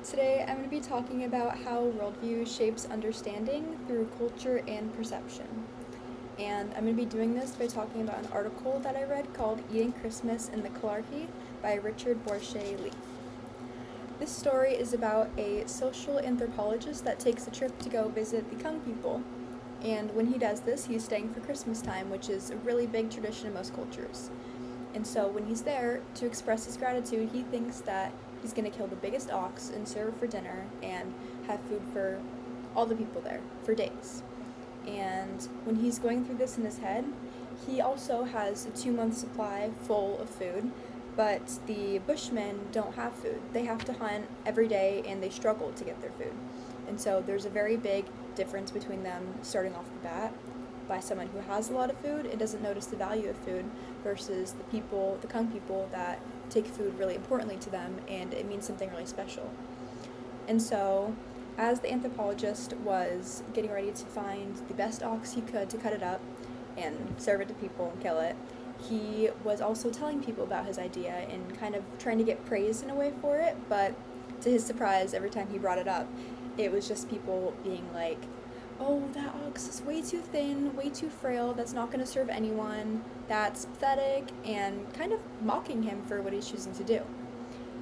Today I'm going to be talking about how worldview shapes understanding through culture and perception. And I'm going to be doing this by talking about an article that I read called Eating Christmas in the Kalahari by Richard Borshay Lee. This story is about a social anthropologist that takes a trip to go visit the Kung people. And when he does this, he's staying for Christmas time, which is a really big tradition in most cultures. And so when he's there, to express his gratitude, he thinks that he's going to kill the biggest ox and serve it for dinner and have food for all the people there for days. And when he's going through this in his head, he also has a 2-month supply full of food, but the Bushmen don't have food. They have to hunt every day and they struggle to get their food. And so there's a very big difference between them starting off the bat by someone who has a lot of food and doesn't notice the value of food versus the Kung people that take food really importantly to them and it means something really special. And so as the anthropologist was getting ready to find the best ox he could to cut it up and serve it to people and kill it, he was also telling people about his idea and kind of trying to get praise in a way for it, but to his surprise, every time he brought it up, it was just people being like, "Oh, that ox is way too thin, way too frail, that's not going to serve anyone, that's pathetic," and kind of mocking him for what he's choosing to do.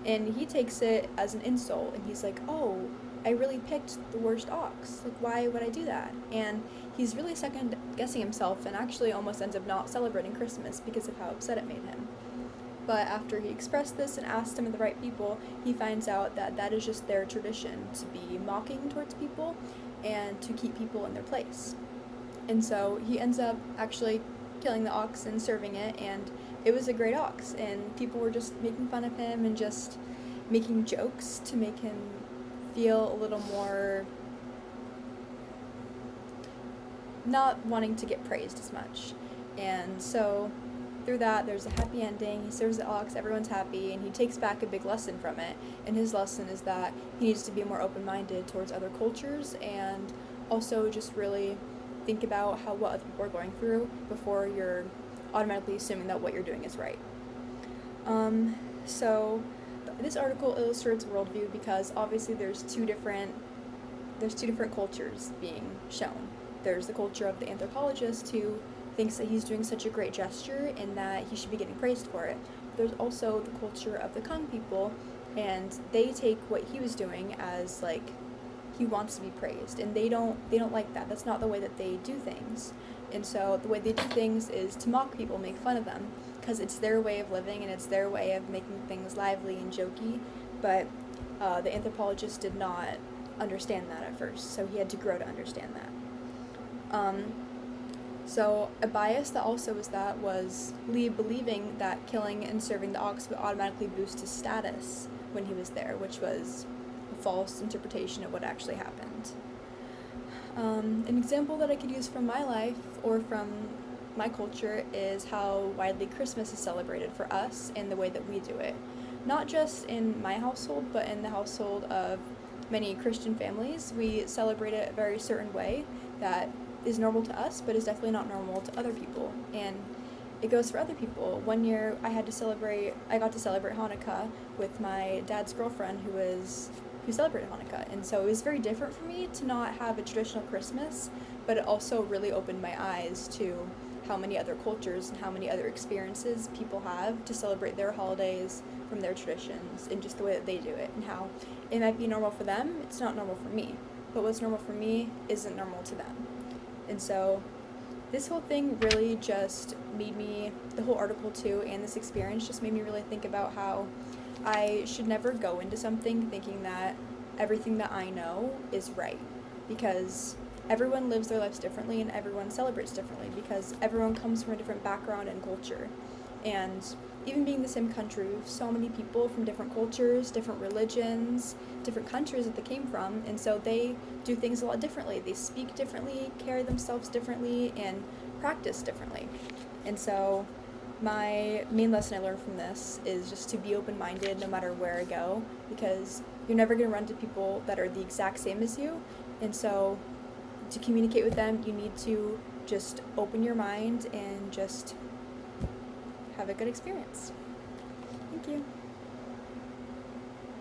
And he takes it as an insult, and he's like, "Oh, I really picked the worst ox, like why would I do that?" And he's really second guessing himself and actually almost ends up not celebrating Christmas because of how upset it made him. But after he expressed this and asked some of the right people, he finds out that that is just their tradition, to be mocking towards people and to keep people in their place. And so he ends up actually killing the ox and serving it, and it was a great ox, and people were just making fun of him and just making jokes to make him feel a little more not wanting to get praised as much. And so through that, there's a happy ending. He serves the ox, everyone's happy, and he takes back a big lesson from it. And his lesson is that he needs to be more open-minded towards other cultures and also just really think about what other people are going through before you're automatically assuming that what you're doing is right. So this article illustrates worldview because obviously there's two different cultures being shown. There's the culture of the anthropologist who thinks that he's doing such a great gesture and that he should be getting praised for it. There's also the culture of the Kung people, and they take what he was doing as like he wants to be praised, and they don't like that. That's not the way that they do things. And so the way they do things is to mock people, make fun of them, because it's their way of living and it's their way of making things lively and jokey. But the anthropologist did not understand that at first, so he had to grow to understand that. So a bias that also was Lee believing that killing and serving the ox would automatically boost his status when he was there, which was a false interpretation of what actually happened. An example that I could use from my life or from my culture is how widely Christmas is celebrated for us and the way that we do it. Not just in my household, but in the household of many Christian families. We celebrate it a very certain way that is normal to us, but is definitely not normal to other people, and it goes for other people. One year I got to celebrate Hanukkah with my dad's girlfriend who celebrated Hanukkah, and so it was very different for me to not have a traditional Christmas, but it also really opened my eyes to how many other cultures and how many other experiences people have to celebrate their holidays from their traditions and just the way that they do it, and how it might be normal for them, it's not normal for me, but what's normal for me isn't normal to them. And so this whole thing really just made me, the whole article too, and this experience just made me really think about how I should never go into something thinking that everything that I know is right, because everyone lives their lives differently and everyone celebrates differently because everyone comes from a different background and culture. And even being the same country, we have so many people from different cultures, different religions, different countries that they came from, and so they do things a lot differently. They speak differently, carry themselves differently, and practice differently. And so my main lesson I learned from this is just to be open-minded no matter where I go, because you're never going to run into people that are the exact same as you, and so to communicate with them, you need to just open your mind and just have a good experience. Thank you.